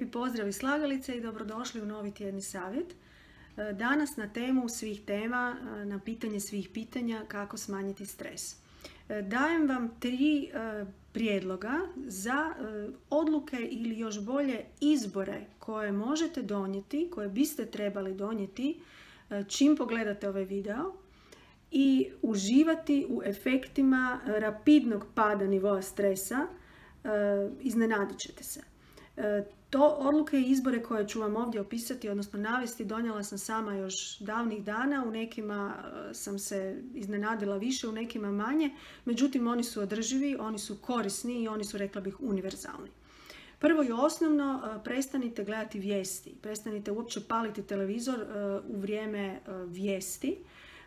Lijepi pozdrav iz slagalice i dobrodošli u novi tjedni savjet. Danas na temu svih tema, na pitanje svih pitanja kako smanjiti stres. Dajem vam 3 prijedloga za odluke ili još bolje izbore koje možete donijeti, koje biste trebali donijeti čim pogledate ovaj video i uživati u efektima rapidnog pada nivoa stresa. Iznenadit ćete se. To odluke i izbore koje ću vam ovdje opisati, odnosno navesti, donijela sam sama još davnih dana. U nekima sam se iznenadila više, u nekima manje. Međutim, oni su održivi, oni su korisni i oni su, rekla bih, univerzalni. Prvo i osnovno, prestanite gledati vijesti. Prestanite uopće paliti televizor u vrijeme vijesti.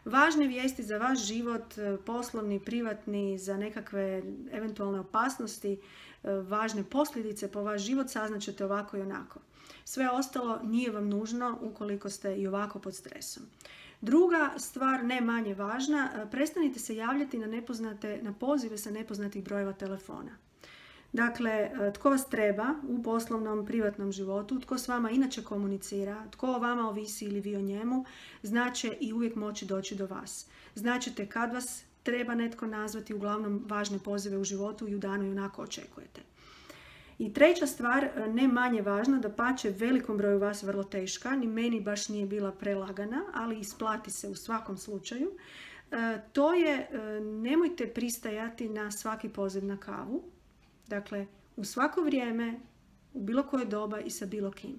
Važne vijesti za vaš život, poslovni, privatni, za nekakve eventualne opasnosti, važne posljedice po vaš život saznaćete ovako i onako. Sve ostalo nije vam nužno ukoliko ste i ovako pod stresom. Druga stvar, ne manje važna, prestanite se javljati na pozive sa nepoznatih brojeva telefona. Dakle, tko vas treba u poslovnom, privatnom životu, tko s vama inače komunicira, tko o vama ovisi ili vi o njemu, znaće i uvijek moći doći do vas. Značite kad vas treba netko nazvati, uglavnom važne pozive u životu i u danu i onako očekujete. I treća stvar, ne manje važna, dapače velikom broju vas vrlo teška, ni meni baš nije bila prelagana, ali isplati se u svakom slučaju. To je, nemojte pristajati na svaki poziv na kavu. Dakle, u svako vrijeme, u bilo koje doba i sa bilo kim.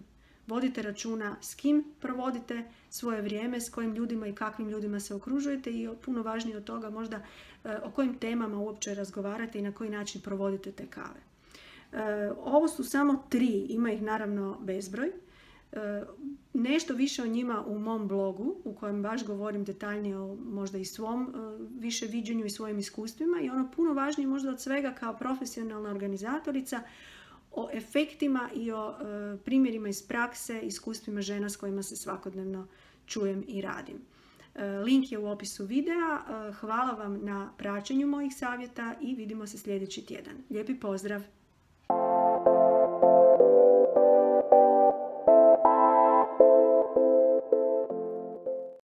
Vodite računa s kim provodite svoje vrijeme, s kojim ljudima i kakvim ljudima se okružujete i puno važnije od toga možda o kojim temama uopće razgovarate i na koji način provodite te kave. Ovo su samo 3, ima ih naravno bezbroj. Nešto više o njima u mom blogu u kojem baš govorim detaljnije o možda i svom više viđenju i svojim iskustvima i ono puno važnije možda od svega kao profesionalna organizatorica o efektima i o primjerima iz prakse, iskustvima žena s kojima se svakodnevno čujem i radim. Link je u opisu videa. Hvala vam na praćenju mojih savjeta i vidimo se sljedeći tjedan. Lijepi pozdrav!